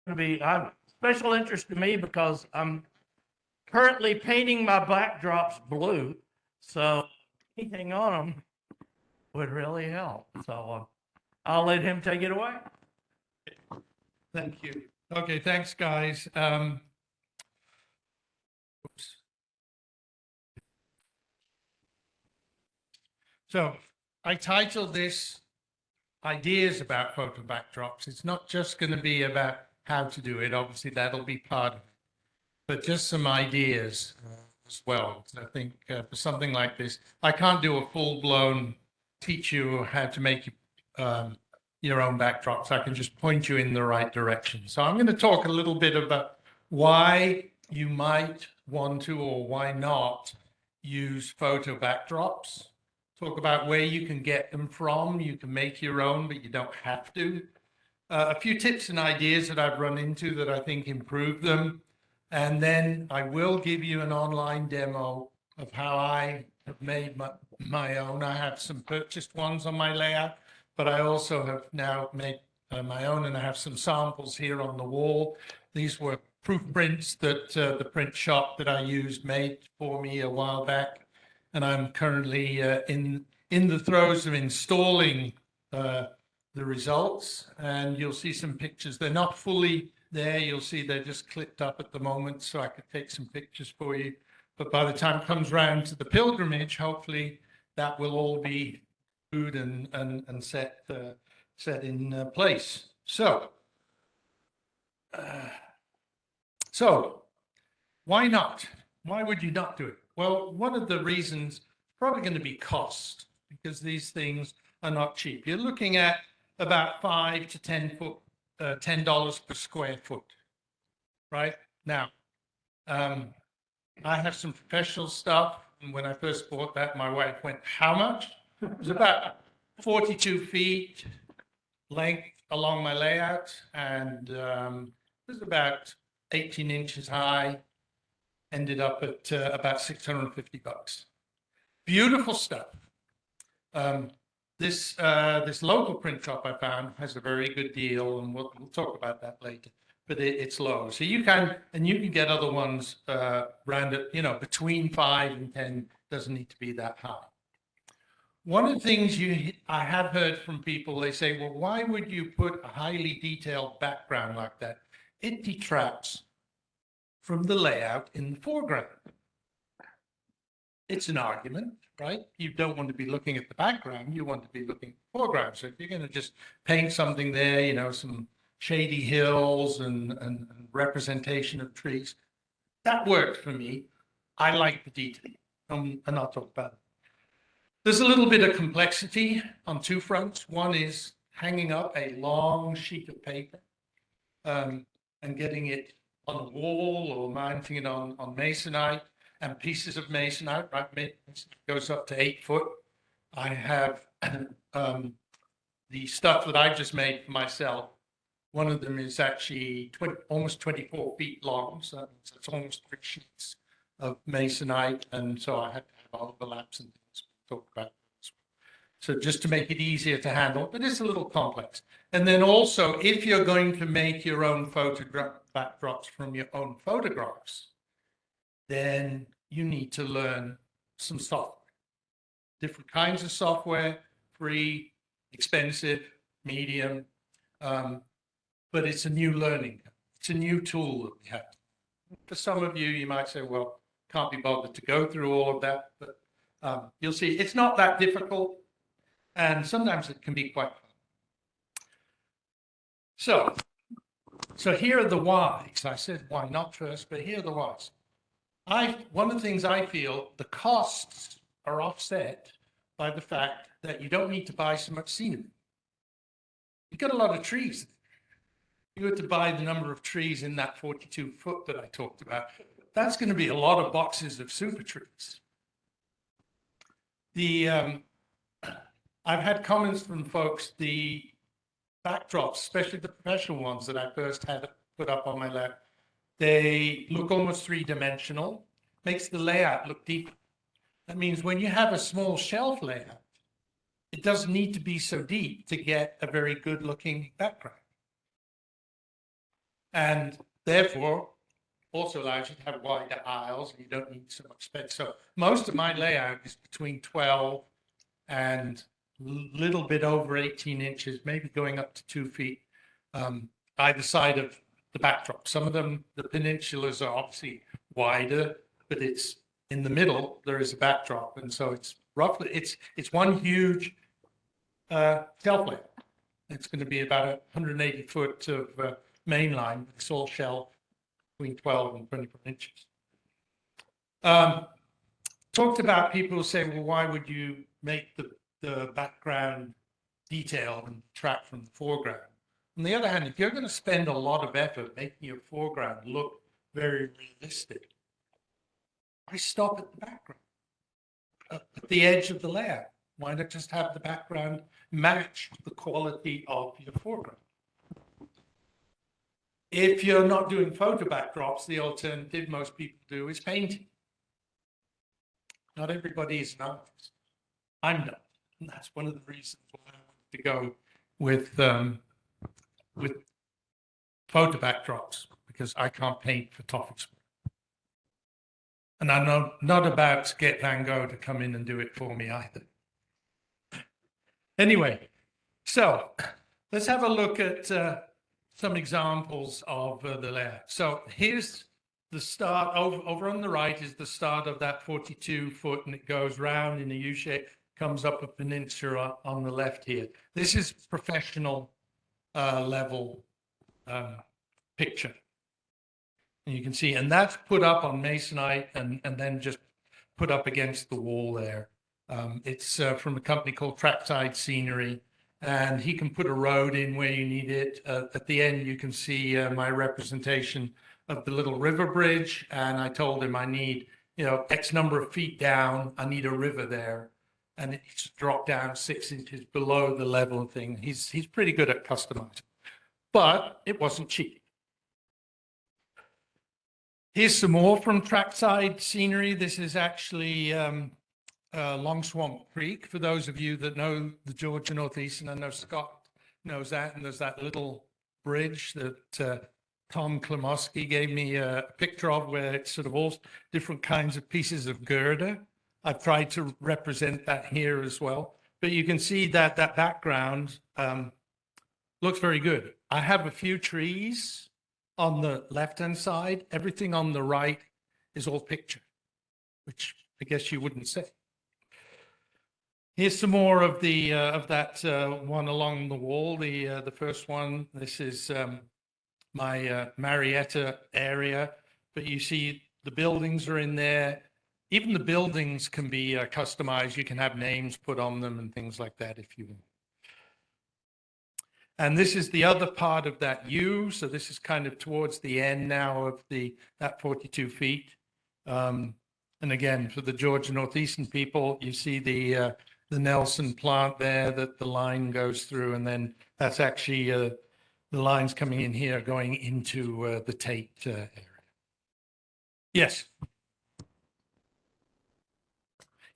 to be special interest to me because I'm currently painting my backdrops blue. So anything on them would really help. So I'll let him take it away. Thank you. Okay, thanks, guys. Oops. So I titled this Ideas About Photo Backdrops. It's not just going to be about how to do it. Obviously, that'll be part of it, but just some ideas as well. So I think for something like this, I can't do a full-blown teach you how to make your own backdrops. I can just point you in the right direction. So I'm going to talk a little bit about why you might want to or why not use photo backdrops. Talk about where you can get them from. You can make your own, but you don't have to. A few tips and ideas that I've run into that I think improve them. And then I will give you an online demo of how I have made my own. I have some purchased ones on my layout, but I also have now made my own, and I have some samples here on the wall. These were proof prints that the print shop that I used made for me a while back. And I'm currently in the throes of installing the results, and you'll see some pictures. They're not fully there. You'll see they're just clipped up at the moment, so I could take some pictures for you. But by the time it comes round to the pilgrimage, hopefully that will all be good and set in place. So why not? Why would you not do it? Well, one of the reasons is probably going to be cost, because these things are not cheap. You're looking at about $5 to $10 per square foot, right? Now, I have some professional stuff, and when I first bought that, my wife went, "How much?" It was about 42 feet length along my layout, and it was about 18 inches high. Ended up at about $650. Beautiful stuff. This local print shop I found has a very good deal, and we'll talk about that later. But it's low, so you can get other ones around it. Between 5 and 10. Doesn't need to be that high. One of the things I have heard from people, they say, well, why would you put a highly detailed background like that? It detracts from the layout in the foreground. It's an argument, right? You don't want to be looking at the background, you want to be looking at the foreground. So if you're going to just paint something there, some shady hills and representation of trees, that worked for me. I like the detail, and I'll talk about it. There's a little bit of complexity on two fronts. One is hanging up a long sheet of paper and getting it on a wall or mounting it on masonite, and pieces of masonite, right? It goes up to 8 foot. I have the stuff that I just made for myself. One of them is actually almost 24 feet long, so it's almost 3 sheets of masonite, and so I had to have overlaps and things we'll talk about. So just to make it easier to handle, but it's a little complex. And then also, if you're going to make your own photograph backdrops from your own photographs, then you need to learn some software. Different kinds of software, free, expensive, medium, but it's a new learning. It's a new tool that we have. For some of you, you might say, well, can't be bothered to go through all of that, but you'll see it's not that difficult. And sometimes it can be quite fun. So here are the whys. I said why not first, but here are the whys. One of the things I feel, the costs are offset by the fact that you don't need to buy so much scenery. You've got a lot of trees. You were to buy the number of trees in that 42 foot that I talked about. That's going to be a lot of boxes of super trees. I've had comments from folks, the backdrops, especially the professional ones that I first had put up on my lab, they look almost three-dimensional, makes the layout look deep. That means when you have a small shelf layout, it doesn't need to be so deep to get a very good-looking background. and therefore also allows you to have wider aisles and you don't need so much space. So most of my layout is between 12 and little bit over 18 inches, maybe going up to 2 feet, either side of the backdrop. Some of them, the peninsulas are obviously wider, but it's in the middle, there is a backdrop. And so it's roughly, it's one huge shelf layout. It's going to be about 180 foot of main line, it's all shelf between 12 and 24 inches. Talked about people who say, well, why would you make the background detailed and detract from the foreground? On the other hand, if you're going to spend a lot of effort making your foreground look very realistic, why stop at the background, at the edge of the layout? Why not just have the background match the quality of your foreground? If you're not doing photo backdrops, the alternative most people do is painting. Not everybody is an artist. I'm not. And that's one of the reasons why I wanted to go with photo backdrops, because I can't paint for topics. And I'm not about to get Van Gogh to come in and do it for me either. Anyway, so let's have a look at some examples of the layout. So here's the start. Over on the right is the start of that 42 foot, and it goes round in a U shape, comes up a peninsula on the left here. This is professional level picture. And you can see, and that's put up on masonite and then just put up against the wall there. It's from a company called Trackside Scenery, and he can put a road in where you need it. At the end, you can see my representation of the little river bridge, and I told him I need, X number of feet down, I need a river there, and it needs to drop down 6 inches below the level thing. He's pretty good at customizing, but it wasn't cheap. Here's some more from Trackside Scenery. This is actually Long Swamp Creek, for those of you that know the Georgia Northeast, and I know Scott knows that, and there's that little bridge that Tom Klamoski gave me a picture of, where it's sort of all different kinds of pieces of girder. I've tried to represent that here as well, but you can see that that background looks very good. I have a few trees on the left-hand side. Everything on the right is all picture, which I guess you wouldn't say. Here's some more of the of that one along the wall. The first one. This is my Marietta area, but you see the buildings are in there. Even the buildings can be customized. You can have names put on them and things like that if you want. And this is the other part of that U. So this is kind of towards the end now of that 42 feet. And again, for the Georgia Northeastern people, you see the Nelson plant there that the line goes through, and then that's actually the lines coming in here going into the Tate area. Yes.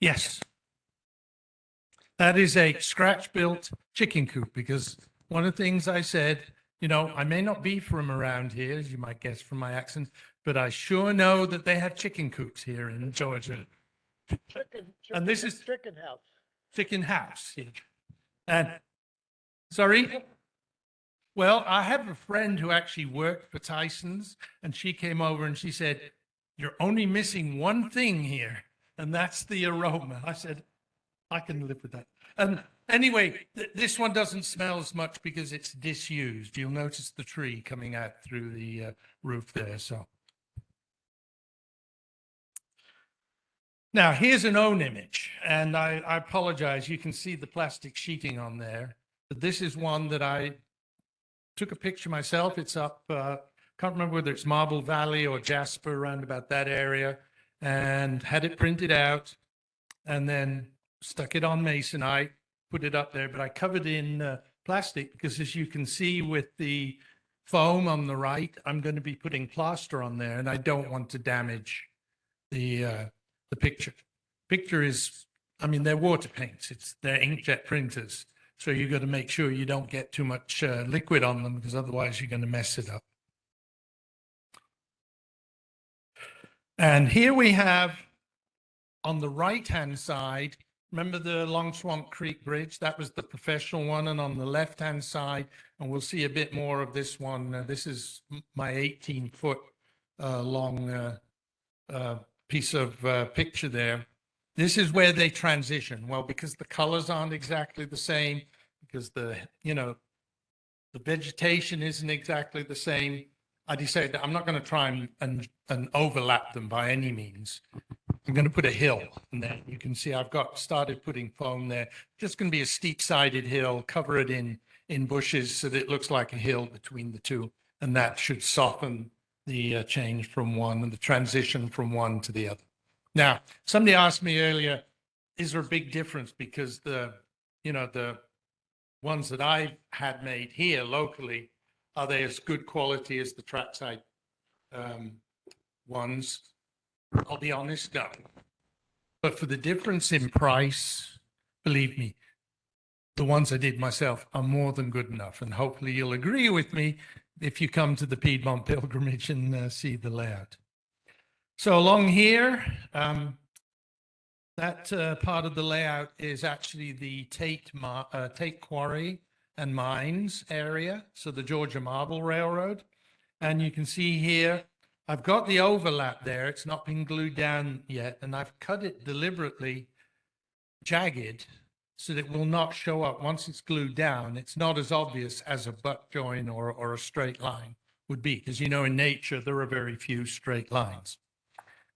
Yes. That is a scratch-built chicken coop, because one of the things I said, I may not be from around here, as you might guess from my accent, but I sure know that they have chicken coops here in Georgia. And this is chicken house. Chicken house. Yeah. And sorry? Well, I have a friend who actually worked for Tyson's, and she came over and she said, "You're only missing one thing here, and that's the aroma." I said, "I can live with that." And anyway, this one doesn't smell as much because it's disused. You'll notice the tree coming out through the roof there. So now here's an own image, and I apologize. You can see the plastic sheeting on there, but this is one that I took a picture myself. It's up, can't remember whether it's Marble Valley or Jasper, around about that area, and had it printed out and then stuck it on masonite, put it up there, but I covered in plastic because, as you can see with the foam on the right, I'm going to be putting plaster on there, and I don't want to damage the picture. Picture is, they're water paints. They're inkjet printers. So you've got to make sure you don't get too much liquid on them, because otherwise you're going to mess it up. And here we have on the right-hand side, remember the Long Swamp Creek Bridge? That was the professional one. And on the left-hand side, and we'll see a bit more of this one. This is my 18-foot long piece of picture there. This is where they transition. Well, because the colors aren't exactly the same, because the vegetation isn't exactly the same, I decided I'm not going to try and overlap them by any means. I'm going to put a hill, and then you can see I've started putting foam there. Just going to be a steep-sided hill, cover it in bushes so that it looks like a hill between the two, and that should soften the change from one and the transition from one to the other. Now, somebody asked me earlier, is there a big difference because the ones that I had made here locally, are they as good quality as the trackside ones? I'll be honest, no. But for the difference in price, believe me, the ones I did myself are more than good enough. And hopefully you'll agree with me if you come to the Piedmont Pilgrimage and see the layout. So along here, that part of the layout is actually the Tate Quarry and Mines area, so the Georgia Marble Railroad. And you can see here, I've got the overlap there. It's not been glued down yet, and I've cut it deliberately jagged so that it will not show up once it's glued down. It's not as obvious as a butt joint or a straight line would be, because in nature, there are very few straight lines.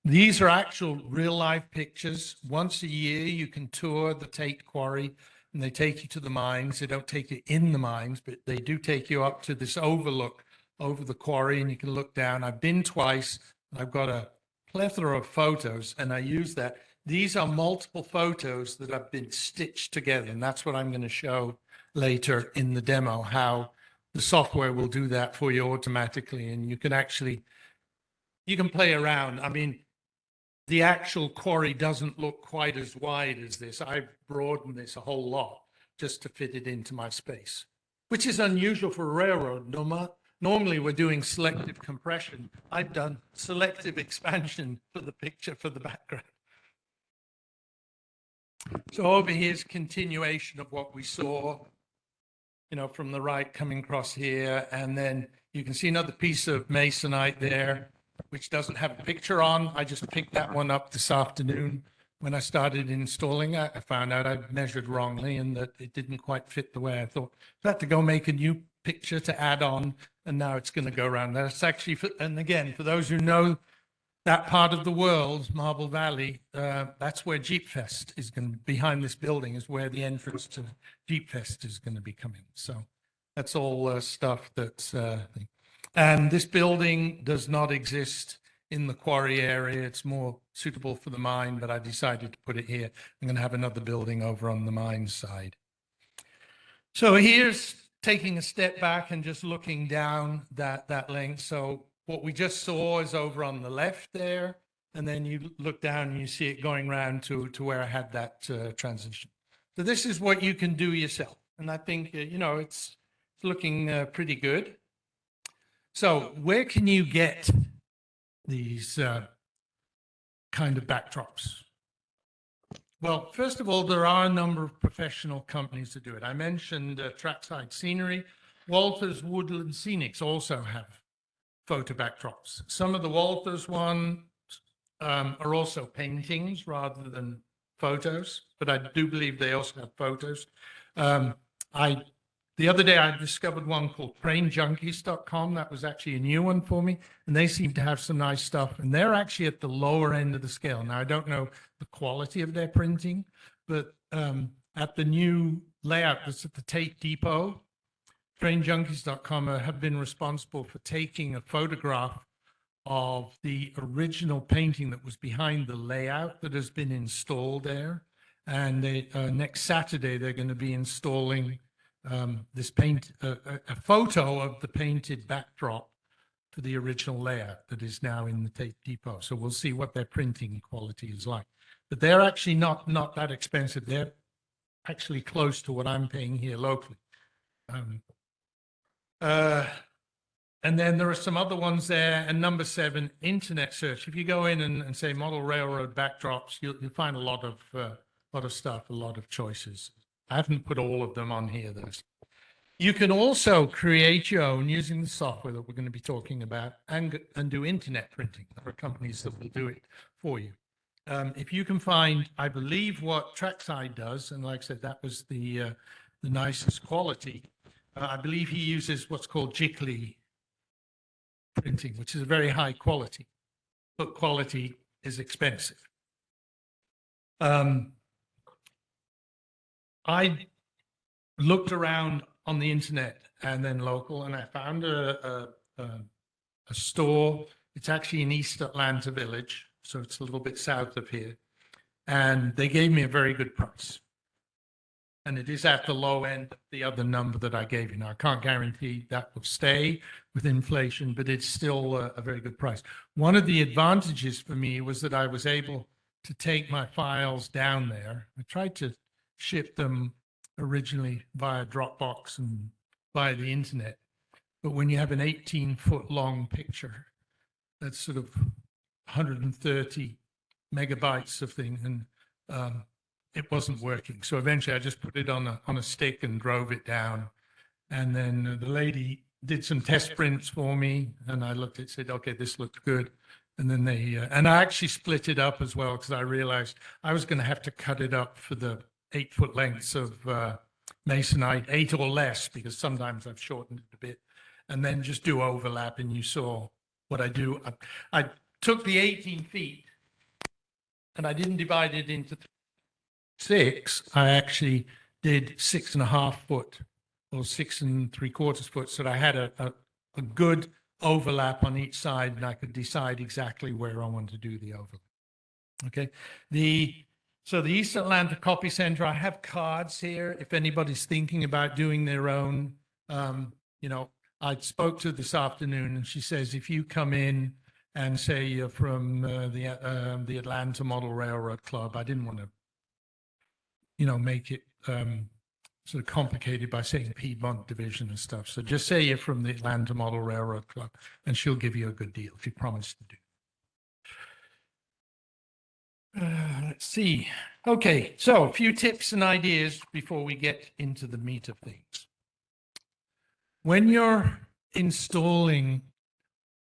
These are actual real life pictures. Once a year, you can tour the Tate Quarry and they take you to the mines. They don't take you in the mines, but they do take you up to this overlook over the quarry and you can look down. I've been twice. I've got a plethora of photos and I use that. These are multiple photos that have been stitched together. And that's what I'm going to show later in the demo, how the software will do that for you automatically. And you can play around. I mean, the actual quarry doesn't look quite as wide as this. I've broadened this a whole lot just to fit it into my space, which is unusual for a railroad. Normally we're doing selective compression. I've done selective expansion for the picture, for the background. So over here's continuation of what we saw, from the right coming across here. And then you can see another piece of masonite there, which doesn't have a picture on. I just picked that one up this afternoon. When I started installing it, I found out I'd measured wrongly and that it didn't quite fit the way I thought. So I had to go make a new picture to add on, and now it's going to go around. That's actually, and again, for those who know that part of the world, Marble Valley, that's where Jeep Fest is going to be. Behind this building is where the entrance to Jeep Fest is going to be coming. So that's all stuff that's... And this building does not exist in the quarry area. It's more suitable for the mine, but I decided to put it here. I'm going to have another building over on the mine side. So here's taking a step back and just looking down that length. So what we just saw is over on the left there. And then you look down and you see it going around to where I had that transition. So this is what you can do yourself. And I think, it's looking pretty good. So where can you get these kind of backdrops? Well, first of all, there are a number of professional companies that do it. I mentioned Trackside Scenery. Walters Woodland Scenics also have photo backdrops. Some of the Walters ones are also paintings rather than photos, but I do believe they also have photos. The other day, I discovered one called trainjunkies.com. That was actually a new one for me. And they seem to have some nice stuff. And they're actually at the lower end of the scale. Now, I don't know the quality of their printing, but at the new layout that's at the Tate Depot, trainjunkies.com have been responsible for taking a photograph of the original painting that was behind the layout that has been installed there. And next Saturday, they're going to be installing this a photo of the painted backdrop for the original layout that is now in the Tate Depot. So we'll see what their printing quality is like. But they're actually not that expensive. They're actually close to what I'm paying here locally. And then there are some other ones there. And number 7, internet search. If you go in and say model railroad backdrops, you'll find a lot of stuff, a lot of choices. I haven't put all of them on here, though. You can also create your own using the software that we're going to be talking about and do internet printing. There are companies that will do it for you. If you can find, I believe what Trackside does, and like I said, that was the nicest quality. I believe he uses what's called Jickley printing, which is a very high quality, but quality is expensive. I looked around on the internet and then local, and I found a store. It's actually in East Atlanta Village, so it's a little bit south of here. And they gave me a very good price. And it is at the low end of the other number that I gave you. Now, I can't guarantee that will stay with inflation, but it's still a very good price. One of the advantages for me was that I was able to take my files down there. I tried to ship them originally via Dropbox and via the internet. But when you have an 18-foot long picture, that's sort of 130 megabytes of thing, and it wasn't working. So eventually I just put it on a stick and drove it down. And then the lady did some test prints for me, and I looked at it, said, okay, this looks good. And then and I actually split it up as well, because I realized I was going to have to cut it up for the 8-foot lengths of Masonite, 8 or less, because sometimes I've shortened it a bit, and then just do overlap. And you saw what I do. I took the 18 feet and I didn't divide it into 6. I actually did 6.5 foot or 6 3/4 foot, so that I had a good overlap on each side, and I could decide exactly where I want to do the overlap. Okay. So the East Atlanta Copy Center, I have cards here. If anybody's thinking about doing their own, I spoke to this afternoon, and she says, if you come in and say you're from the Atlanta Model Railroad Club, I didn't want to, make it sort of complicated by saying Piedmont Division and stuff. So just say you're from the Atlanta Model Railroad Club, and she'll give you a good deal. She promised to do. Let's see. Okay, so a few tips and ideas before we get into the meat of things. When you're installing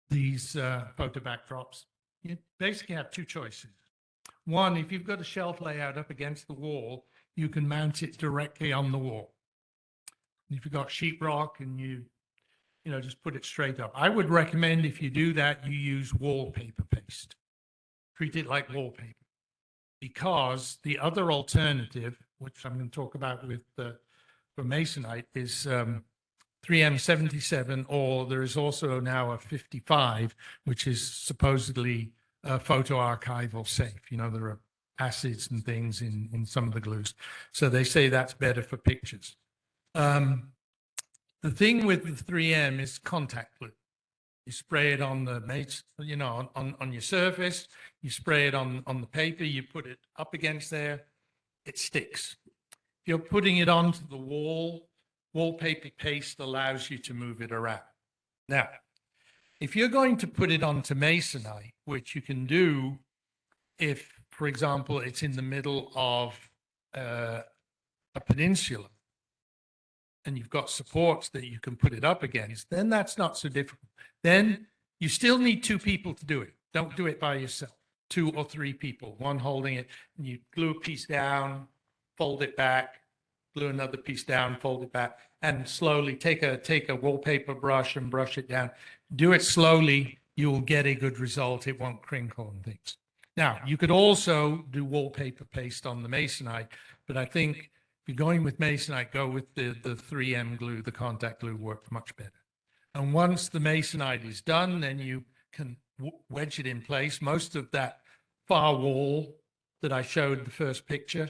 these photo backdrops, you basically have 2 choices. One, if you've got a shelf layout up against the wall, you can mount it directly on the wall. If you've got sheetrock and you just put it straight up. I would recommend, if you do that, you use wallpaper paste. Treat it like wallpaper. Because the other alternative, which I'm going to talk about with for Masonite, is 3M77, or there is also now a 55, which is supposedly photo archival safe. There are acids and things in some of the glues. So they say that's better for pictures. The thing with the 3M is contact glue. You spray it on the on your surface, you spray it on the paper, you put it up against there, it sticks. If you're putting it onto the wall, wallpaper paste allows you to move it around. Now, if you're going to put it onto Masonite, which you can do if, for example, it's in the middle of a peninsula, and you've got supports that you can put it up against, then that's not so difficult. Then you still need 2 people to do it. Don't do it by yourself. 2 or 3 people, one holding it, and you glue a piece down, fold it back, glue another piece down, fold it back, and slowly take a wallpaper brush and brush it down. Do it slowly, you will get a good result. It won't crinkle and things. Now, you could also do wallpaper paste on the Masonite, but I think if you're going with Masonite, go with the 3M glue. The contact glue works much better. And once the Masonite is done, then you can wedge it in place. Most of that far wall that I showed the first picture,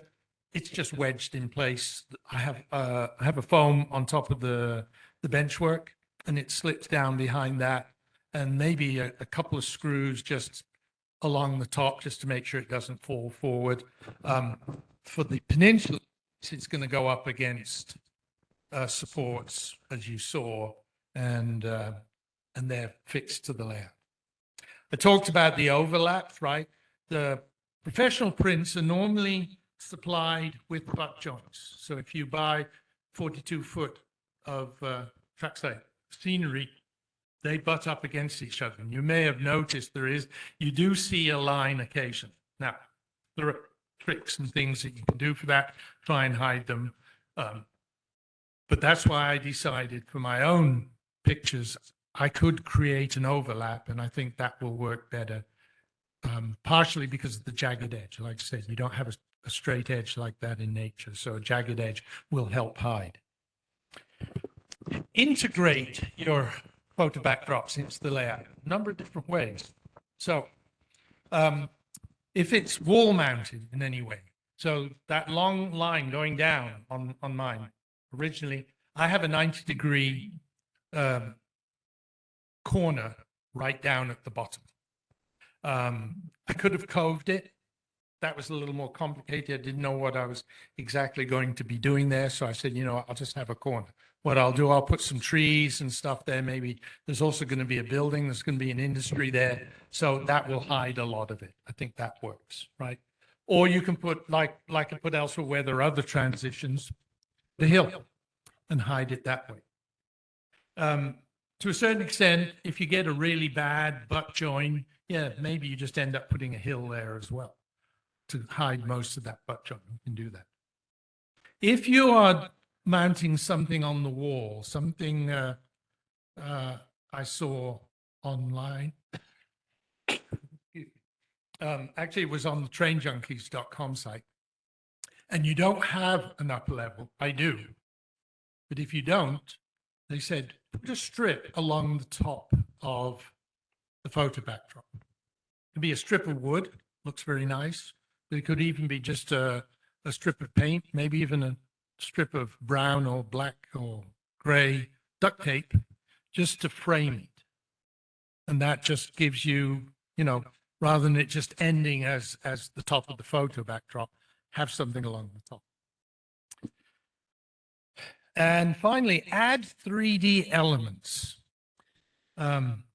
it's just wedged in place. I have a foam on top of the benchwork, and it slips down behind that, and maybe a couple of screws just along the top just to make sure it doesn't fall forward. For the peninsula, it's going to go up against supports, as you saw, and and they're fixed to the layout. I talked about the overlaps, right? The professional prints are normally supplied with butt joints. So if you buy 42 foot of trackside scenery, they butt up against each other. And you may have noticed you do see a line occasionally. Now, there are tricks and things that you can do for that, try and hide them. But that's why I decided for my own pictures, I could create an overlap, and I think that will work better, partially because of the jagged edge. Like I said, you don't have a straight edge like that in nature, so a jagged edge will help hide. Integrate your photo backdrops into the layout a number of different ways. So if it's wall mounted in any way, so that long line going down on mine, originally, I have a 90-degree corner right down at the bottom. I could have coved it. That was a little more complicated. I didn't know what I was exactly going to be doing there. So I said, you know, I'll just have a corner. What I'll do, I'll put some trees and stuff there. Maybe there's also going to be a building. There's going to be an industry there. So that will hide a lot of it. I think that works, right? Or you can put, like I put elsewhere where there are other transitions, the hill, and hide it that way. To a certain extent, if you get a really bad butt join, yeah, maybe you just end up putting a hill there as well to hide most of that butt joint. You can do that. If you are mounting something on the wall, something I saw online, actually it was on the trainjunkies.com site, and you don't have an upper level. I do. But if you don't, they said, put a strip along the top of the photo backdrop. It could be a strip of wood, looks very nice. But it could even be just a strip of paint, maybe even a strip of brown or black or gray duct tape, just to frame it. And that just gives you, you know, rather than it just ending as the top of the photo backdrop, have something along the top. And finally, add 3D elements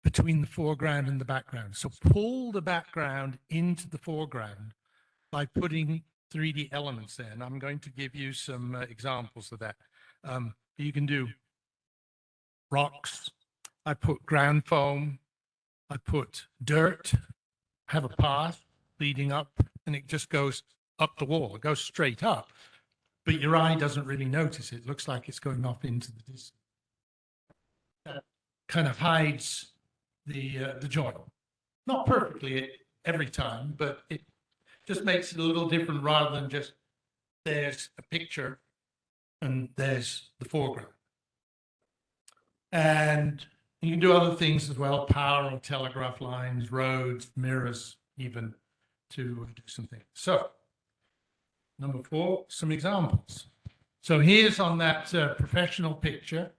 between the foreground and the background. So pull the background into the foreground by putting 3D elements there. And I'm going to give you some examples of that. You can do rocks. I put ground foam. I put dirt, have a path leading up, and it just goes up the wall. It goes straight up. But your eye doesn't really notice it. It looks like it's going off into the distance. That kind of hides the joint. Not perfectly every time, but it just makes it a little different rather than just there's a picture and there's the foreground. And you can do other things as well, power or telegraph lines, roads, mirrors, even to do some things. So number 4, some examples. So here's on that professional picture.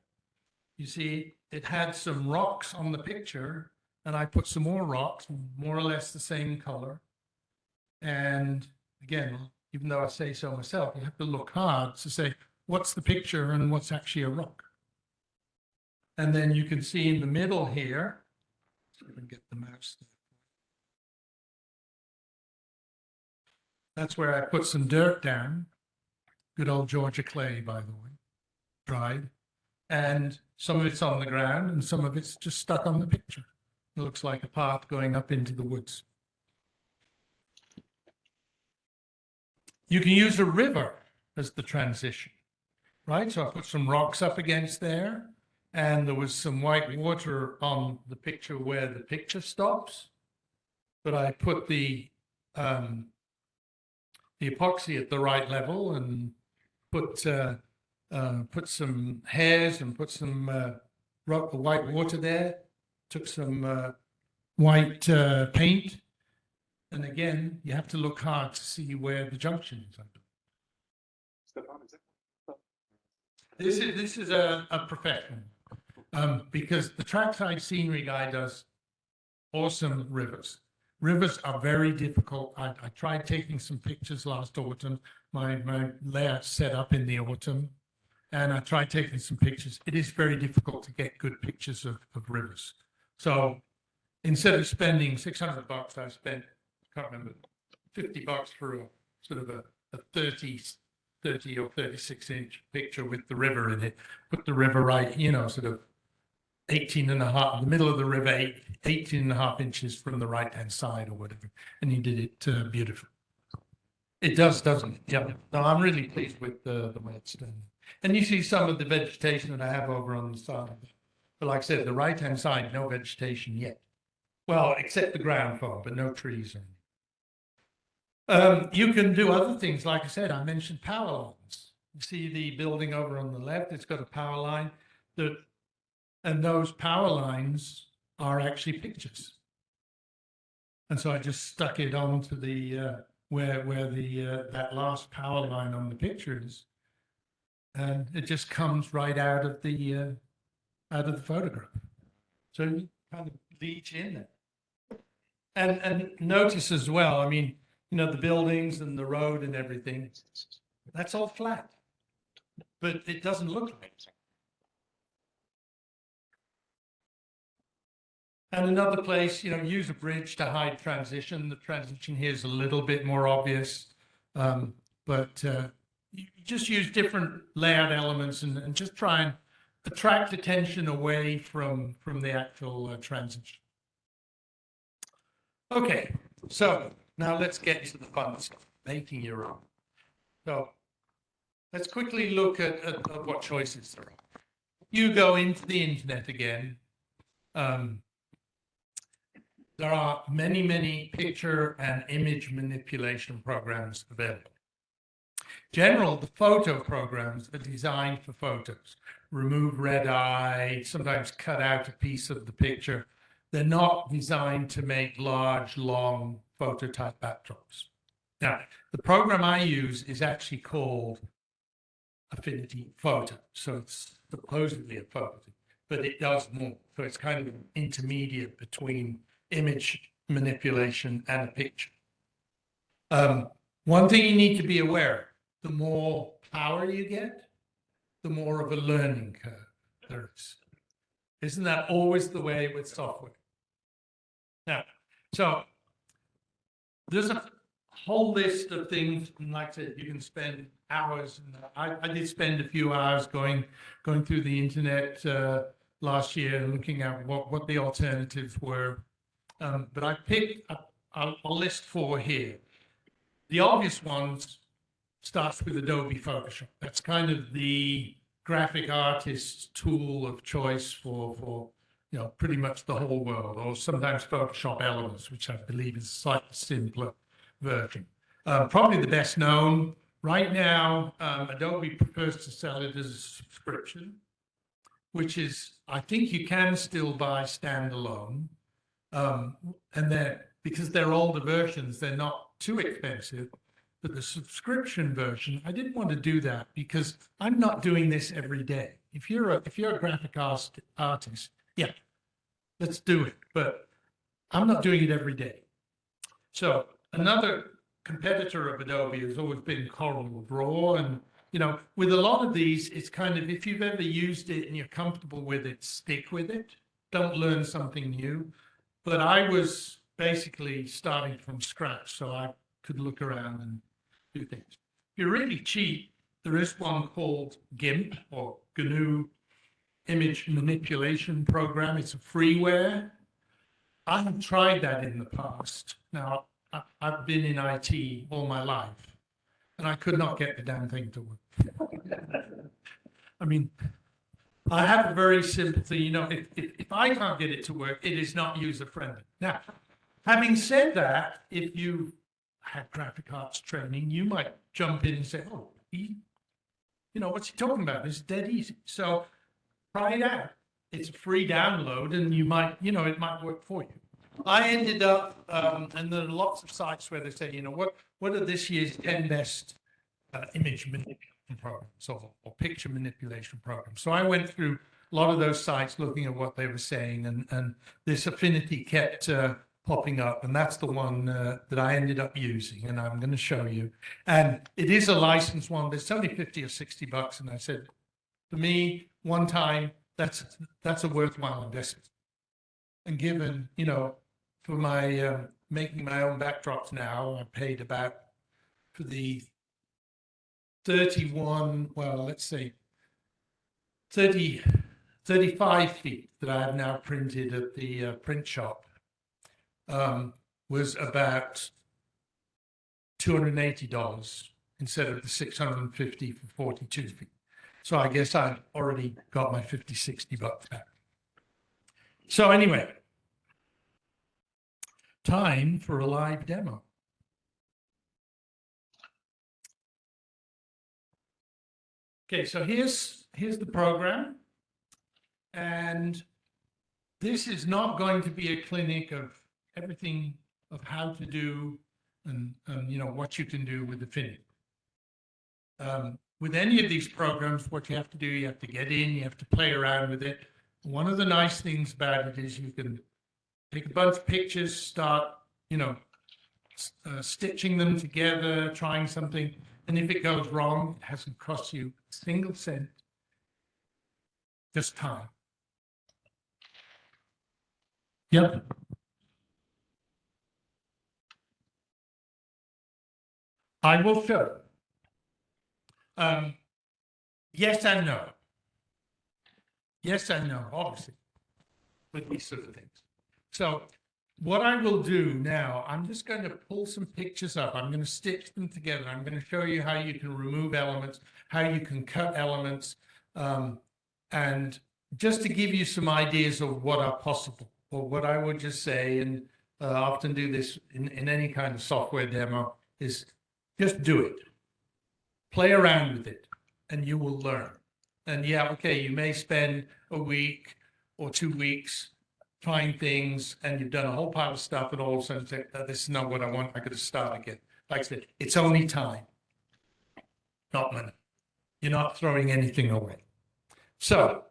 You see, it had some rocks on the picture, and I put some more rocks, more or less the same color. And again, even though I say so myself, you have to look hard to say, what's the picture and what's actually a rock? And then you can see in the middle here, so we can get the mouse there. That's where I put some dirt down. Good old Georgia clay, by the way, dried. And some of it's on the ground and some of it's just stuck on the picture. It looks like a path going up into the woods. You can use a river as the transition, right? So I put some rocks up against there, and there was some white water on the picture where the picture stops. But I put the epoxy at the right level and put some hairs and put some white water there. Took some white paint. And again, you have to look hard to see where the junction is. Stefan, is it? This is a professional, because the trackside scenery guy does awesome rivers. Rivers are very difficult. I tried taking some pictures last autumn. My layout set up in the autumn, and I tried taking some pictures. It is very difficult to get good pictures of rivers. So instead of spending $600, I spent, I can't remember, $50 for a sort of a 30 or 36-inch picture with the river in it. Put the river right, sort of 18 and a half, the middle of the river, 18 and a half inches from the right-hand side or whatever. And you did it beautifully. It does, doesn't it? Yeah. No, I'm really pleased with the way it's done. And you see some of the vegetation that I have over on the side. But like I said, the right-hand side, no vegetation yet. Well, except the ground floor, but no trees. You can do other things. Like I said, I mentioned power lines. You see the building over on the left, it's got a power line and those power lines are actually pictures. And so I just stuck it onto the where the that last power line on the picture is, and it just comes right out of the photograph. So you kind of leach in there. And notice as well, I mean, the buildings and the road and everything, that's all flat, but it doesn't look like it. And another place, use a bridge to hide transition. The transition here is a little bit more obvious, but you just use different layout elements and just try and attract attention away from the actual transition. Okay, so now let's get to the fun stuff, making your own. So let's quickly look at what choices there are. You go into the internet again. There are many, many picture and image manipulation programs available. General, the photo programs are designed for photos. Remove red eye, sometimes cut out a piece of the picture. They're not designed to make large, long photo type backdrops. Now, the program I use is actually called Affinity Photo. So it's supposedly a photo, but it does more. So it's kind of an intermediate between image manipulation and a picture. One thing you need to be aware, the more power you get, the more of a learning curve there is. Isn't that always the way with software? Now, so there's a whole list of things, and like I said, you can spend hours. And I did spend a few hours going through the internet last year and looking at what the alternatives were. But I picked, I'll list 4 here. The obvious ones starts with Adobe Photoshop. That's kind of the graphic artist's tool of choice for pretty much the whole world, or sometimes Photoshop Elements, which I believe is a slightly simpler version. Probably the best known right now. Adobe prefers to sell it as a subscription, which is, I think you can still buy standalone. And then because they're older versions, they're not too expensive. But the subscription version, I didn't want to do that because I'm not doing this every day. If you're a graphic artist, yeah, let's do it. But I'm not doing it every day. So another competitor of Adobe has always been Corel Draw, and with a lot of these, it's kind of, if you've ever used it and you're comfortable with it, stick with it. Don't learn something new. But I was basically starting from scratch, so I could look around and do things. If you're really cheap, there is one called GIMP, or GNU Image Manipulation Program. It's a freeware. I have tried that in the past. Now, I've been in IT all my life, and I could not get the damn thing to work. I mean, I have a very simple thing, if I can't get it to work, it is not user-friendly. Now, having said that, if you had graphic arts training, you might jump in and say, oh, what's he talking about? It's dead easy. So try it out. It's a free download, and you might, it might work for you. I ended up, and there are lots of sites where they say, what are this year's 10 best image manipulation programs or picture manipulation programs. So I went through a lot of those sites looking at what they were saying, and this Affinity kept popping up, and that's the one that I ended up using, and I'm going to show you. And it is a licensed one, but it's only 50 or 60 bucks, and I said, for me, one time, that's a worthwhile investment. And given, you know, for my making my own backdrops now, I paid about for the 31, well, let's say 30, 35 feet that I have now printed at the print shop was about $280 instead of the $650 for 42 feet. So I guess I've already got my 50, 60 bucks back. So anyway, time for a live demo. Okay, so here's the program. And this is not going to be a clinic of everything of how to do and you know, what you can do with the Affinity. With any of these programs, what you have to do, you have to get in, you have to play around with it. One of the nice things about it is you can take a bunch of pictures, start, you know, stitching them together, trying something. And if it goes wrong, it hasn't cost you a single cent, just time. Yep. I will show. Yes and no. Yes and no, obviously, with these sort of things. So what I will do now, I'm just going to pull some pictures up. I'm going to stitch them together. I'm going to show you how you can remove elements, how you can cut elements, and just to give you some ideas of what are possible, or what I would just say, and often do this in any kind of software demo, is just do it. Play around with it, and you will learn. And yeah, okay, you may spend a week or 2 weeks trying things, and you've done a whole pile of stuff, and all of a sudden say, this is not what I want, I got to start again. Like I said, it's only time, not money. You're not throwing anything away. So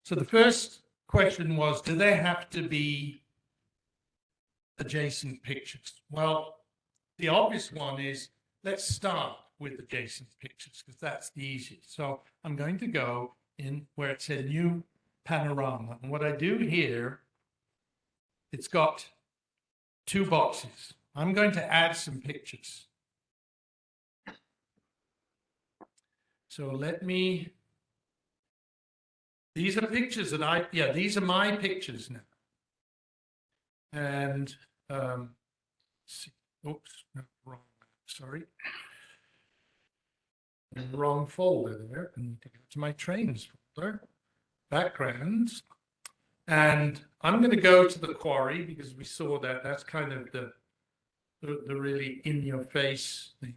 the first question was, do they have to be adjacent pictures? Well, the obvious one is, let's start with adjacent pictures, because that's the easiest. So I'm going to go in where it said new panorama. And what I do here, it's got 2 boxes. I'm going to add some pictures. So let me, these are pictures that these are my pictures now. And, oops, no, wrong, sorry. Wrong folder there. I need to go to my trains folder, backgrounds. And I'm going to go to the quarry because we saw that that's kind of the really in your face thing.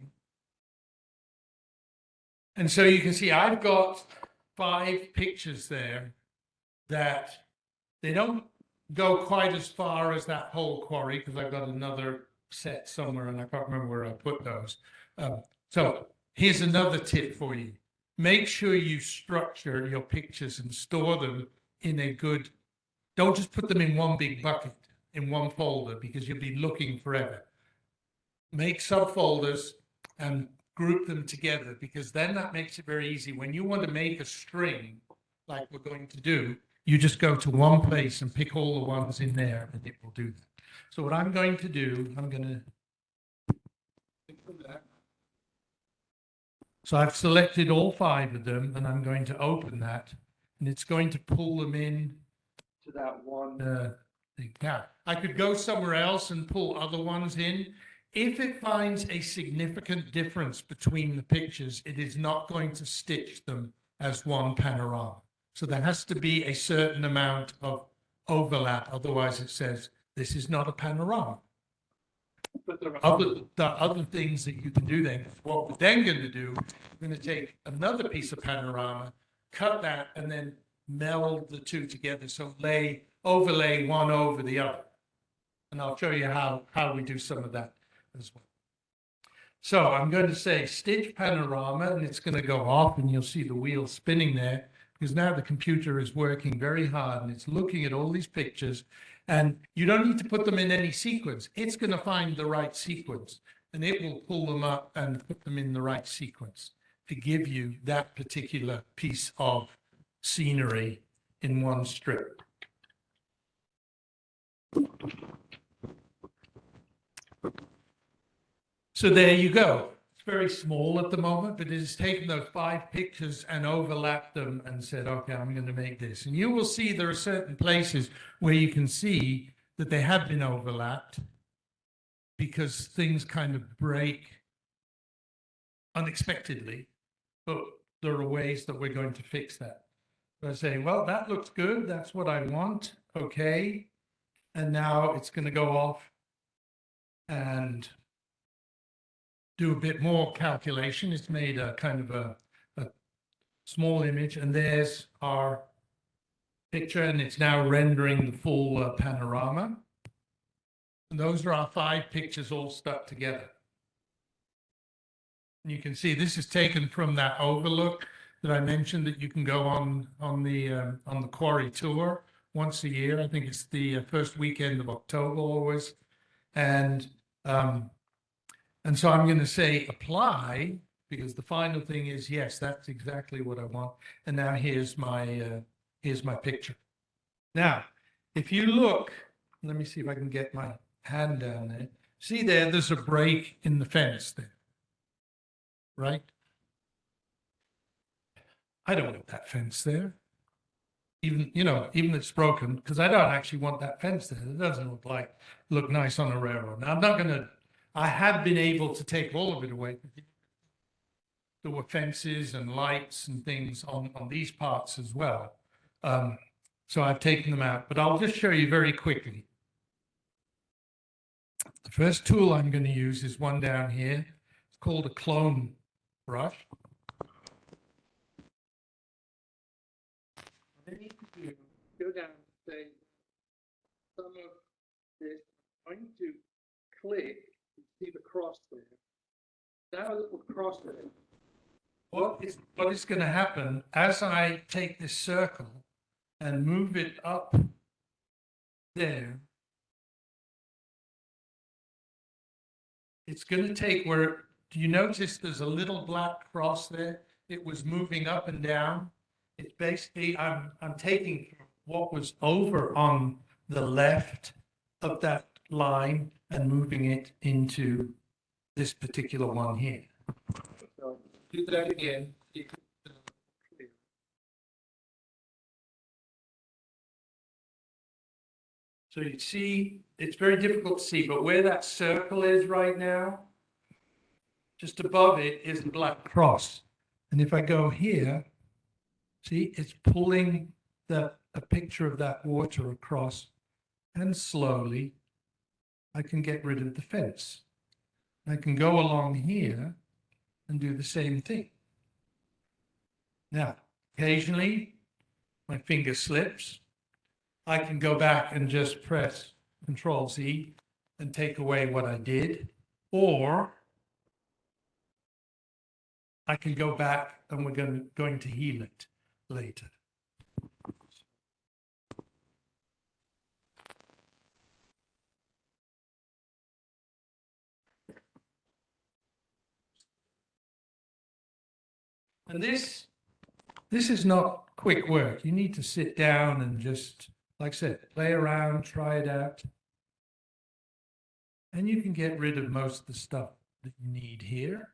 And so you can see I've got 5 pictures there that they don't go quite as far as that whole quarry, because I've got another set somewhere and I can't remember where I put those. So here's another tip for you. Make sure you structure your pictures and store them in a good, don't just put them in one big bucket, in one folder, because you'll be looking forever. Make subfolders and group them together, because then that makes it very easy. When you want to make a string, like we're going to do, you just go to one place and pick all the ones in there, and it will do that. So what I'm going to do, I'm going to pick that. So I've selected all 5 of them, and I'm going to open that, and it's going to pull them in to that one thing. Now, I could go somewhere else and pull other ones in. If it finds a significant difference between the pictures, it is not going to stitch them as one panorama. So there has to be a certain amount of overlap. Otherwise, it says this is not a panorama. But there are other things that you can do then. What we're then going to do, we're going to take another piece of panorama, cut that, and then meld the 2 together. So overlay one over the other. And I'll show you how we do some of that as well. So I'm going to say stitch panorama, and it's going to go off, and you'll see the wheel spinning there, because now the computer is working very hard and it's looking at all these pictures, and you don't need to put them in any sequence. It's going to find the right sequence, and it will pull them up and put them in the right sequence to give you that particular piece of scenery in one strip. So there you go. It's very small at the moment, but it has taken those 5 pictures and overlapped them and said, okay, I'm going to make this. And you will see there are certain places where you can see that they have been overlapped because things kind of break unexpectedly, but there are ways that we're going to fix that. So I say, well, that looks good. That's what I want. Okay. And now it's going to go off and do a bit more calculation. It's made a kind of a small image, and there's our picture, and it's now rendering the full panorama. And those are our 5 pictures all stuck together. And you can see this is taken from that overlook that I mentioned that you can go on the quarry tour once a year. I think it's the first weekend of October always, and so I'm going to say apply, because the final thing is, yes, that's exactly what I want. And now here's my picture. Now, if you look, let me see if I can get my hand down there. See there's a break in the fence there, right? I don't want that fence there. Even if it's broken, because I don't actually want that fence there. It doesn't look nice on a railroad. Now, I have been able to take all of it away. There were fences and lights and things on these parts as well. So I've taken them out, but I'll just show you very quickly. The first tool I'm going to use is one down here. It's called a clone brush. Then you can go down and say, some of this, I'm going to click, see the cross there. That little cross there. What is going to happen as I take this circle and move it up there? It's going to take where, do you notice there's a little black cross there? It was moving up and down. It's basically, I'm taking what was over on the left of that line and moving it into this particular one here. So do that again. So you see, it's very difficult to see, but where that circle is right now, just above it is the black cross. And if I go here, see, it's pulling a picture of that water across, and slowly I can get rid of the fence. I can go along here and do the same thing. Now, occasionally my finger slips. I can go back and just press Control Z and take away what I did, or I can go back and we're going to heal it later. And this is not quick work. You need to sit down and just, like I said, play around, try it out. And you can get rid of most of the stuff that you need here.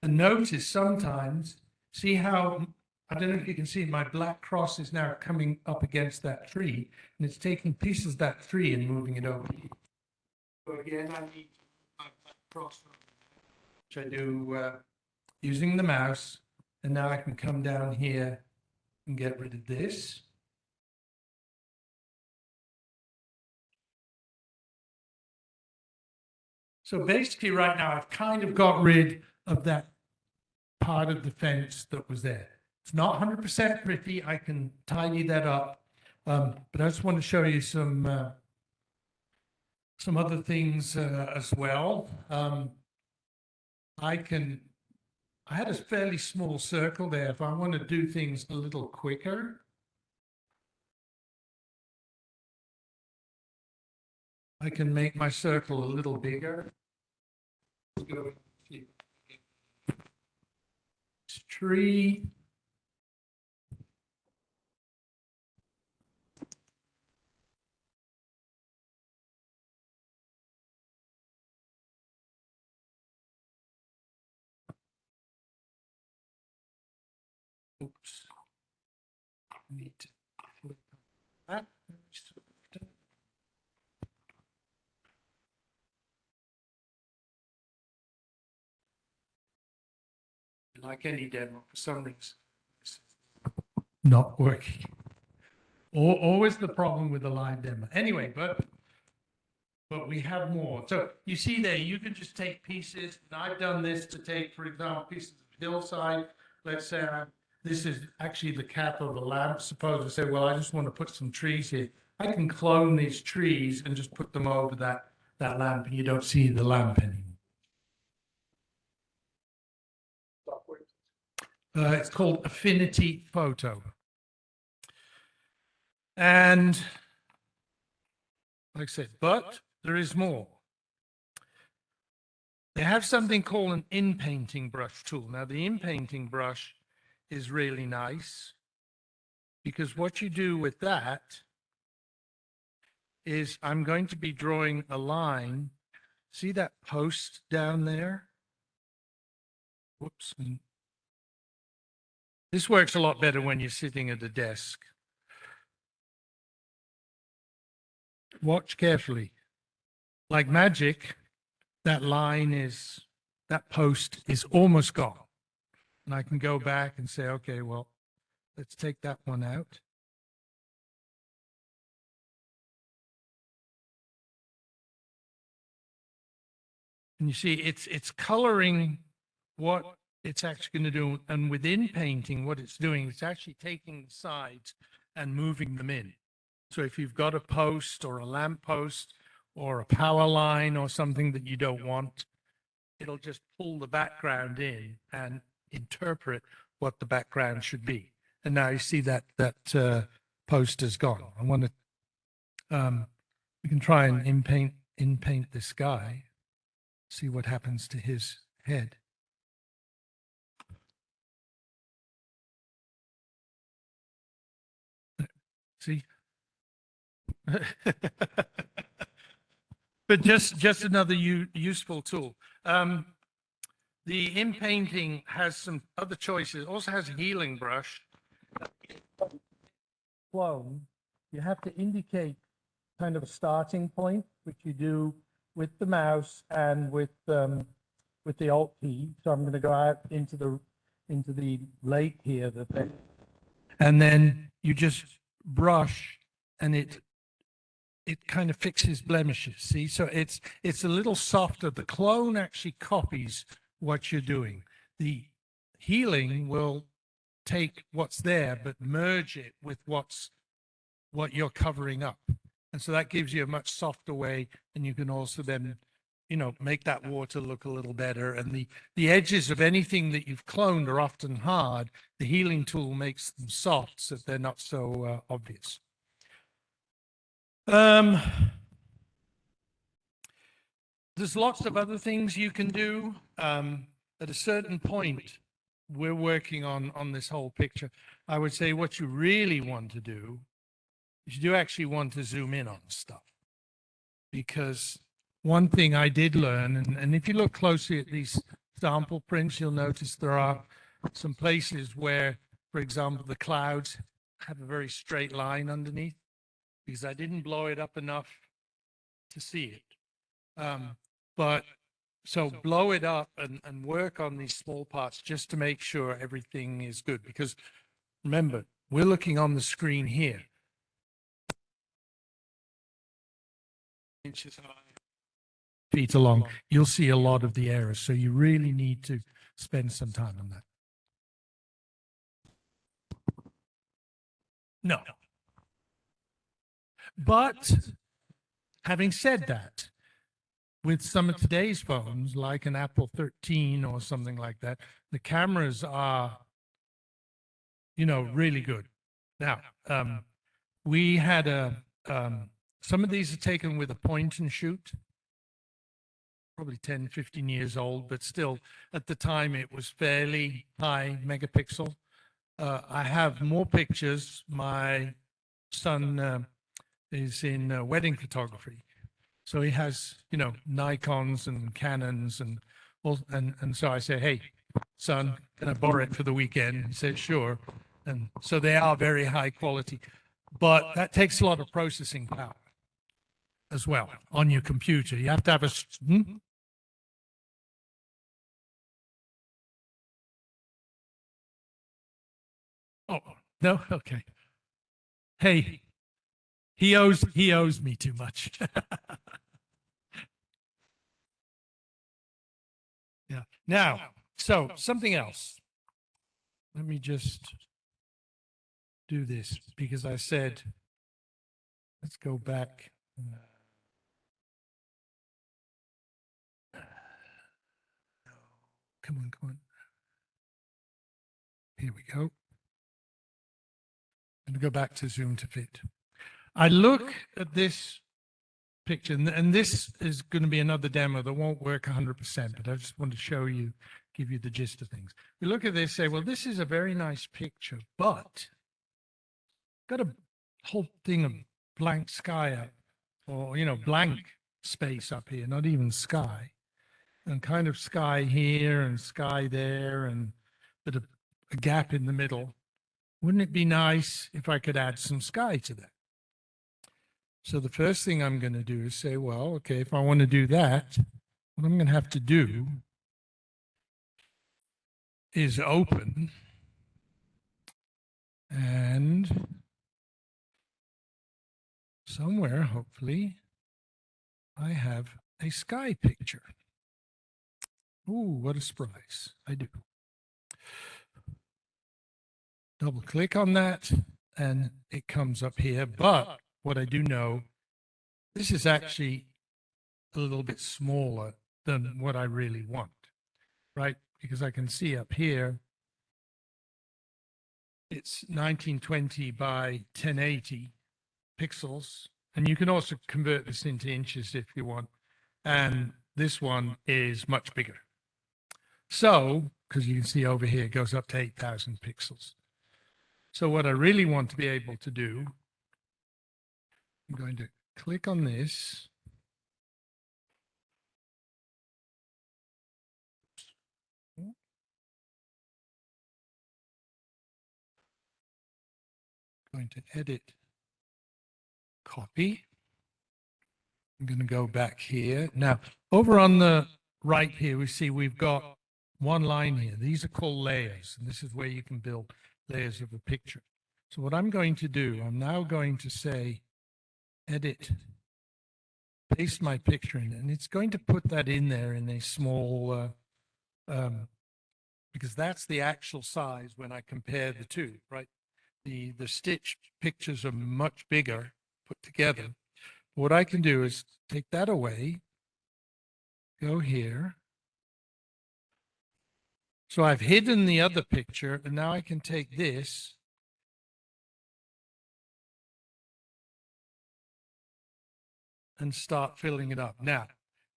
And notice sometimes, see how, I don't know if you can see, my black cross is now coming up against that tree, and it's taking pieces of that tree and moving it over here. So again, I need my black cross, which I do using the mouse, and now I can come down here and get rid of this. So basically right now I've kind of got rid of that part of the fence that was there. It's not 100% pretty. I can tidy that up. But I just want to show you some other things as well. I had a fairly small circle there. If I want to do things a little quicker, I can make my circle a little bigger. Tree. Oops. Need to flip that. Like any demo, for some reason, it's not working. Always the problem with the live demo. Anyway, but we have more. So you see there, you can just take pieces. And I've done this to take, for example, pieces of hillside. Let's say this is actually the cap of the lamp. Suppose I say, well, I just want to put some trees here. I can clone these trees and just put them over that lamp, and you don't see the lamp anymore. It's called Affinity Photo. And like I said, but there is more. They have something called an in-painting brush tool. Now, the in-painting brush is really nice because what you do with that is I'm going to be drawing a line. See that post down there? Whoops. This works a lot better when you're sitting at a desk. Watch carefully. Like magic, that post is almost gone. And I can go back and say, okay, well, let's take that one out. And you see, it's coloring what it's actually going to do. And within painting, what it's doing, it's actually taking the sides and moving them in. So if you've got a post or a lamp post or a power line or something that you don't want, it'll just pull the background in and interpret what the background should be. And now you see that post is gone. I want to, we can try and in-paint this guy, see what happens to his head. See? But just another useful tool. The in-painting has some other choices. Also has a healing brush. Clone. You have to indicate kind of a starting point, which you do with the mouse and with the Alt key. So I'm going to go out into the lake here, and then you just brush, and it kind of fixes blemishes. See, so it's a little softer. The clone actually copies what you're doing. The healing will take what's there, but merge it with what you're covering up. And so that gives you a much softer way. And you can also then, make that water look a little better. And the edges of anything that you've cloned are often hard. The healing tool makes them soft so they're not so obvious. There's lots of other things you can do. At a certain point, we're working on this whole picture. I would say what you really want to do is you do actually want to zoom in on stuff. Because one thing I did learn, and if you look closely at these sample prints, you'll notice there are some places where, for example, the clouds have a very straight line underneath, because I didn't blow it up enough to see it. But so blow it up and work on these small parts just to make sure everything is good. Because remember, we're looking on the screen here. Inches high, feet along, you'll see a lot of the errors. So you really need to spend some time on that. No. But having said that, with some of today's phones, like an Apple 13 or something like that, the cameras are, really good. Now, we had some of these are taken with a point and shoot, probably 10, 15 years old, but still at the time it was fairly high megapixel. I have more pictures. My son is in wedding photography. So he has, Nikons and Canons and so I say, hey, son, can I borrow it for the weekend? He said, sure. And so they are very high quality, but that takes a lot of processing power as well on your computer. You have to have a, oh, no, okay. Hey, he owes me too much. Yeah. Now, so something else. Let me just do this because I said, let's go back. Come on, come on. Here we go. And go back to Zoom to Fit. I look at this picture, and this is going to be another demo that won't work 100%, but I just want to show you, give you the gist of things. We look at this, say, well, this is a very nice picture, but got a whole thing of blank sky up, or, you know, blank space up here, not even sky, and kind of sky here and sky there, and but a gap in the middle. Wouldn't it be nice if I could add some sky to that? So the first thing I'm going to do is say, well, okay, if I want to do that, what I'm going to have to do is open and somewhere, hopefully, I have a sky picture. Ooh, what a surprise. I do. Double click on that and it comes up here. But what I do know, this is actually a little bit smaller than what I really want, right? Because I can see up here, it's 1920 by 1080 pixels. And you can also convert this into inches if you want. And this one is much bigger. So, because you can see over here, it goes up to 8,000 pixels. So what I really want to be able to do, I'm going to click on this. Going to edit, copy. I'm going to go back here. Now, over on the right here, we see we've got one line here. These are called layers, and this is where you can build layers of a picture. So what I'm going to do, I'm now going to say, edit, paste my picture in, and it's going to put that in there in a small, because that's the actual size when I compare the two, right? The stitch pictures are much bigger put together. What I can do is take that away, go here. So I've hidden the other picture, and now I can take this and start filling it up. Now,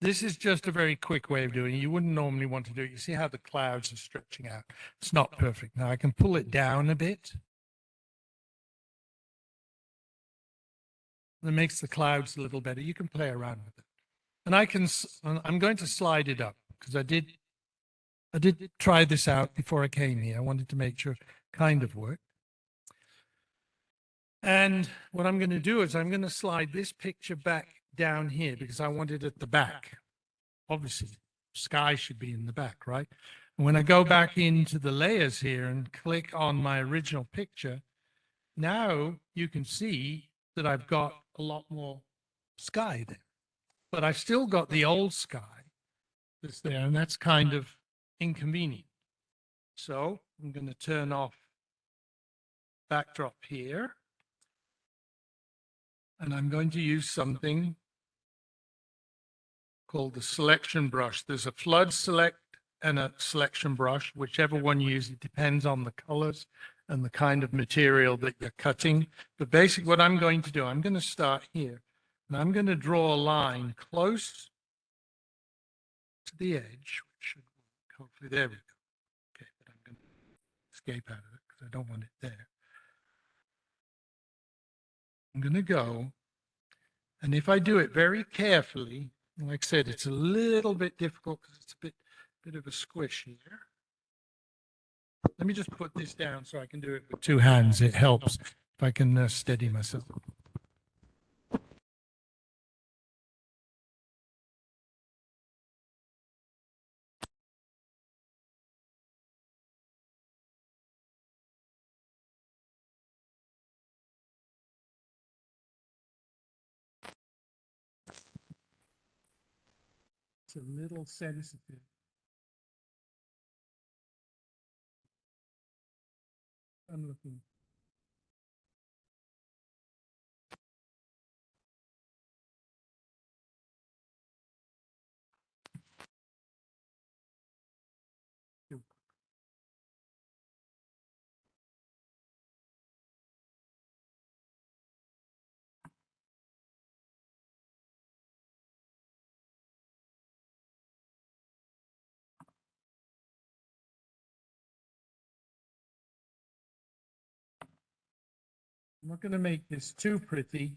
this is just a very quick way of doing it. You wouldn't normally want to do it. You see how the clouds are stretching out. It's not perfect. Now I can pull it down a bit. That makes the clouds a little better. You can play around with it. And I'm going to slide it up because I did try this out before I came here. I wanted to make sure it kind of worked. And what I'm going to do is I'm going to slide this picture back down here because I want it at the back. Obviously, sky should be in the back, right? And when I go back into the layers here and click on my original picture, now you can see that I've got a lot more sky there. But I've still got the old sky that's there, and that's kind of inconvenient. So I'm going to turn off backdrop here. And I'm going to use something called the selection brush. There's a flood select and a selection brush, whichever one you use. It depends on the colors and the kind of material that you're cutting. But basically what I'm going to do, I'm going to start here. And I'm going to draw a line close to the edge, which should work. Hopefully, there we go. Okay, but I'm going to escape out of it because I don't want it there. I'm going to go, and if I do it very carefully, like I said, it's a little bit difficult because it's a bit of a squish here. Let me just put this down so I can do it with two hands. It helps if I can steady myself. It's a little sensitive. I'm looking. I'm not going to make this too pretty.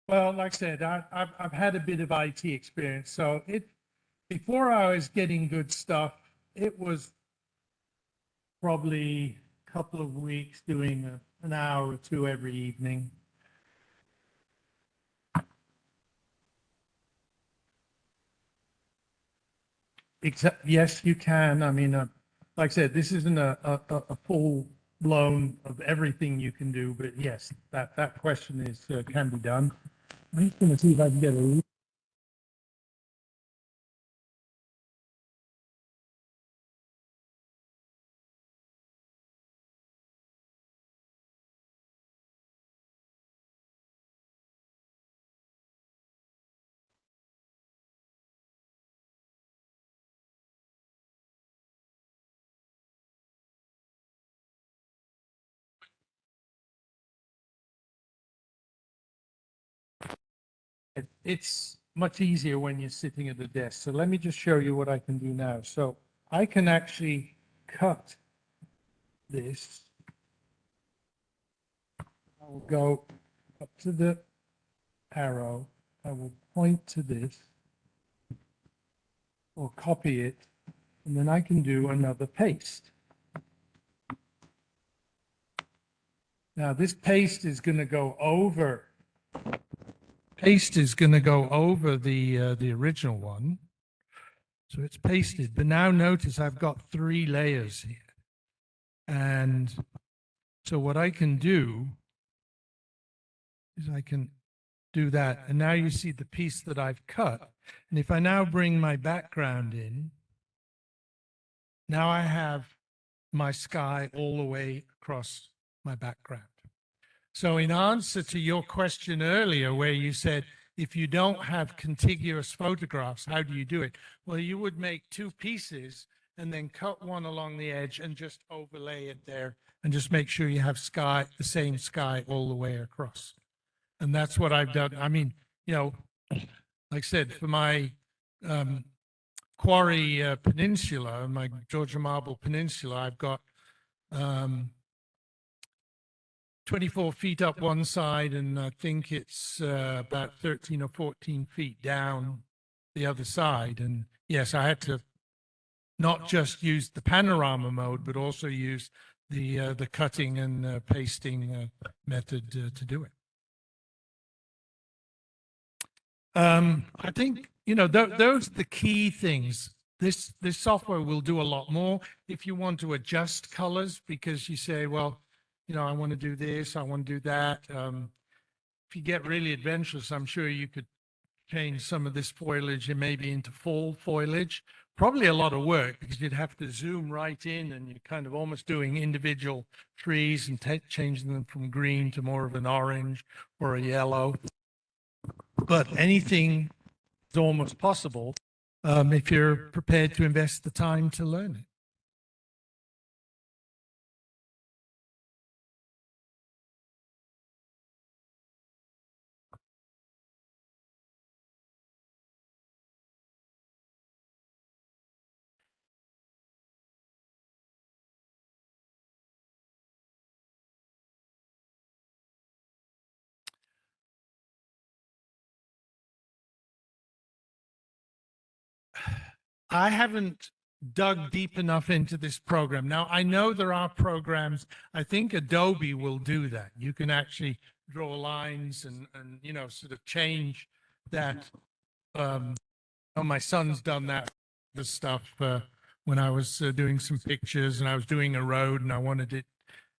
Well, like I said, I've had a bit of IT experience, so before I was getting good stuff, it was probably a couple of weeks doing an hour or two every evening. Except, yes, you can. I mean, like I said, this isn't a full blown of everything you can do, but yes, that question is can be done. I'm just going to see if I can get a. It's much easier when you're sitting at the desk. So let me just show you what I can do now. So I can actually cut this. I will go up to the arrow. I will point to this or copy it, and then I can do another paste. Now this paste is going to go over. Paste is going to go over the original one. So it's pasted, but now notice I've got 3 layers here. And so what I can do is I can do that. And now you see the piece that I've cut. And if I now bring my background in, now I have my sky all the way across my background. So in answer to your question earlier, where you said, if you don't have contiguous photographs, how do you do it? Well, you would make 2 pieces and then cut one along the edge and just overlay it there and just make sure you have sky, the same sky all the way across. And that's what I've done. I mean, you know, like I said, for my Quarry Peninsula, my Georgia Marble Peninsula, I've got 24 feet up one side, and I think it's about 13 or 14 feet down the other side. And yes, I had to not just use the panorama mode, but also use the cutting and pasting method to do it. I think, you know, those are the key things. This software will do a lot more if you want to adjust colors, because you say, well, you know, I want to do this, I want to do that. If you get really adventurous, I'm sure you could change some of this foliage and maybe into fall foliage. Probably a lot of work, because you'd have to zoom right in and you're kind of almost doing individual trees and changing them from green to more of an orange or a yellow. But anything is almost possible if you're prepared to invest the time to learn it. I haven't dug deep enough into this program. Now, I know there are programs, I think Adobe will do that. You can actually draw lines and you know, sort of change that. Oh, my son's done that, the stuff, when I was doing some pictures and I was doing a road and I wanted it,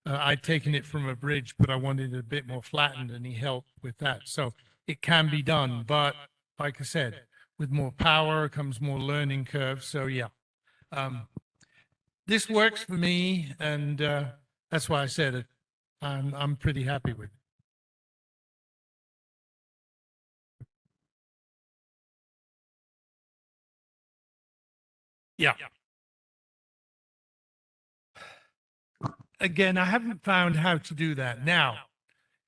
I'd taken it from a bridge, but I wanted it a bit more flattened and he helped with that. So it can be done, but like I said, with more power comes more learning curve. So yeah, this works for me, and that's why I said it. I'm pretty happy with it. Yeah. Again, I haven't found how to do that. Now,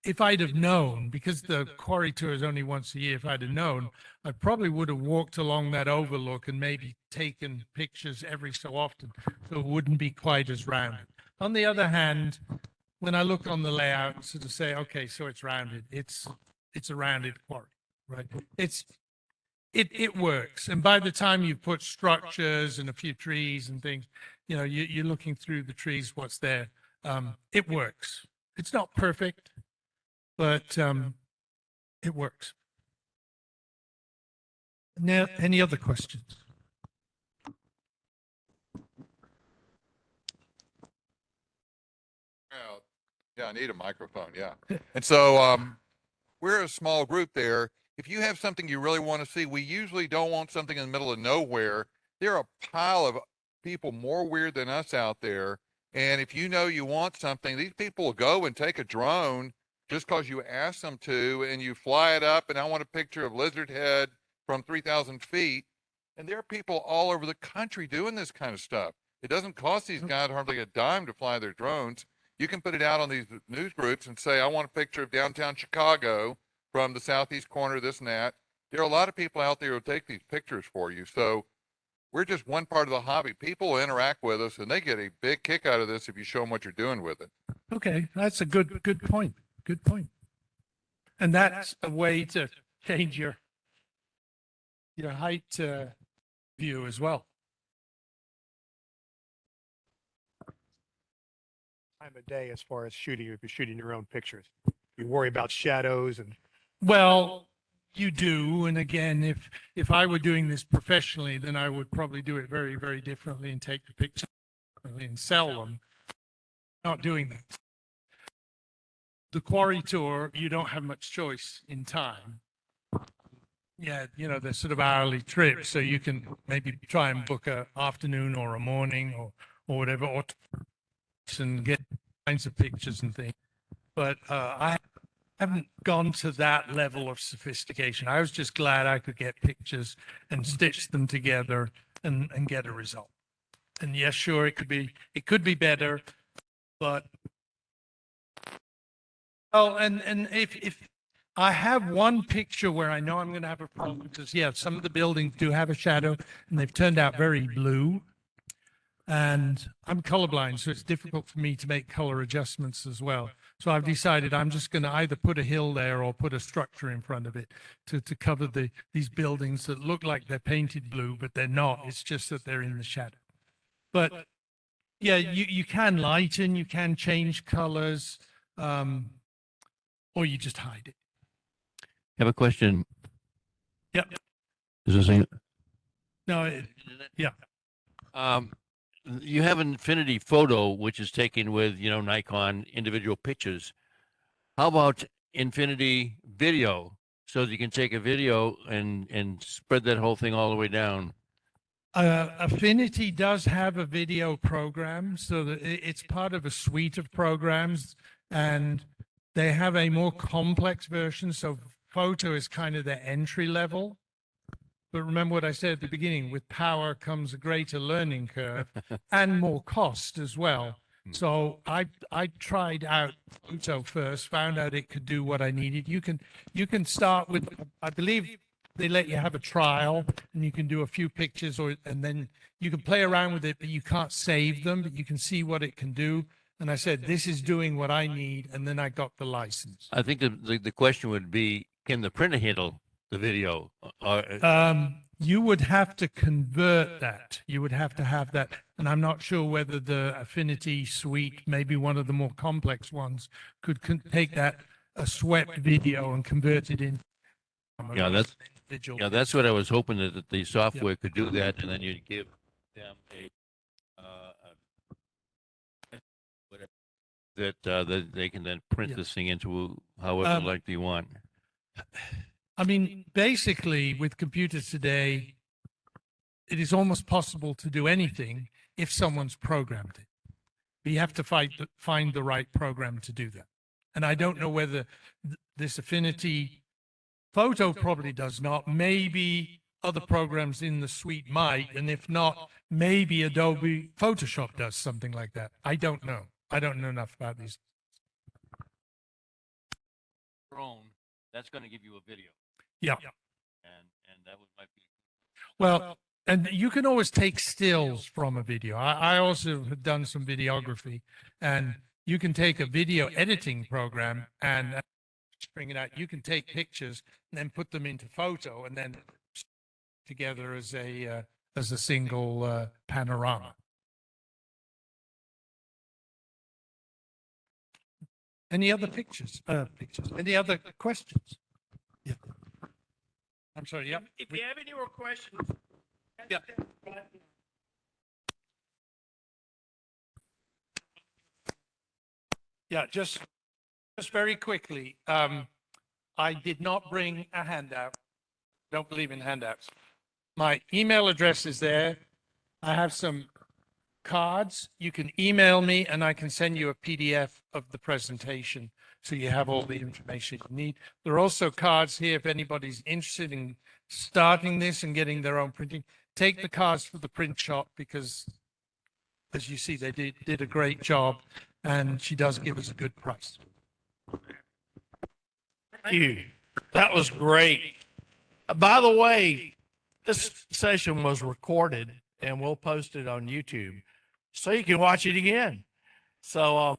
if I'd have known, because the quarry tour is only once a year, if I'd have known, I probably would have walked along that overlook and maybe taken pictures every so often, so it wouldn't be quite as rounded. On the other hand, when I look on the layout, sort of say, okay, so it's rounded, it's a rounded quarry, right? It works. And by the time you put structures and a few trees and things, you know, you're looking through the trees, what's there. It works. It's not perfect, but it works. Now, any other questions? Yeah, I need a microphone. Yeah. And so we're a small group there. If you have something you really want to see, we usually don't want something in the middle of nowhere. There are a pile of people more weird than us out there. And if you know you want something, these people will go and take a drone just because you ask them to, and you fly it up. And I want a picture of lizard head from 3,000 feet. And there are people all over the country doing this kind of stuff. It doesn't cost these guys hardly a dime to fly their drones. You can put it out on these news groups and say, I want a picture of downtown Chicago from the southeast corner, this and that. There are a lot of people out there who take these pictures for you. So we're just one part of the hobby. People interact with us and they get a big kick out of this if you show them what you're doing with it. Okay, that's a good point. Good point. And that's a way to change your height view as well. Time of day as far as shooting, if you're shooting your own pictures. You worry about shadows and Well, you do. And again, if I were doing this professionally, then I would probably do it very, very differently and take the pictures and sell them. Not doing that. The quarry tour, you don't have much choice in time. Yeah, you know, they're sort of hourly trips, so you can maybe try and book a afternoon or a morning or whatever, or and get kinds of pictures and things. But I haven't gone to that level of sophistication. I was just glad I could get pictures and stitch them together and get a result. And yes, sure, it could be better, but and if I have one picture where I know I'm going to have a problem because yeah, some of the buildings do have a shadow and they've turned out very blue. And I'm colorblind, so it's difficult for me to make color adjustments as well. So I've decided I'm just going to either put a hill there or put a structure in front of it to cover these buildings that look like they're painted blue, but they're not. It's just that they're in the shadow. But yeah, you can lighten, you can change colors, or you just hide it. I have a question. Yep. Is this thing? No, yeah. You have an infinity photo, which is taken with, Nikon individual pictures. How about infinity video? So that you can take a video and spread that whole thing all the way down. Affinity does have a video program, so that it's part of a suite of programs, and they have a more complex version. So photo is kind of the entry level. But remember what I said at the beginning, with power comes a greater learning curve and more cost as well. So I tried out photo first, found out it could do what I needed. You can start with, I believe they let you have a trial and you can do a few pictures and then you can play around with it, but you can't save them, but you can see what it can do. And I said, this is doing what I need. And then I got the license. I think the question would be, can the printer handle the video? You would have to convert that. You would have to have that. And I'm not sure whether the Affinity Suite, maybe one of the more complex ones, could take that, a swept video and convert it in. Yeah, that's, Individual. yeah, that's what I was hoping that the software could do that, and then you'd give them whatever, that they can then print Yeah. this thing into however Um, like you want. I mean, basically, with computers today, it is almost possible to do anything if someone's programmed it. But you have to find the right program to do that. And I don't know whether this Affinity Photo probably does not. Maybe other programs in the suite might. And if not, maybe Adobe Photoshop does something like that. I don't know. I don't know enough about these. Drone, that's going to give you a video, Yeah. and that might be. Well, and you can always take stills from a video. I also have done some videography, and you can take a video editing program and bring it out. You can take pictures and then put them into photo and then together as a single panorama. Any other pictures? Any other questions? Yeah. I'm sorry. Yeah. If you have any more questions. Yeah. Yeah, just very quickly. I did not bring a handout. Don't believe in handouts. My email address is there. I have some cards. You can email me and I can send you a PDF of the presentation so you have all the information you need. There are also cards here if anybody's interested in starting this and getting their own printing. Take the cards for the print shop because, as you see, they did a great job and she does give us a good price. Thank you. That was great. By the way, this session was recorded and we'll post it on YouTube so you can watch it again. So,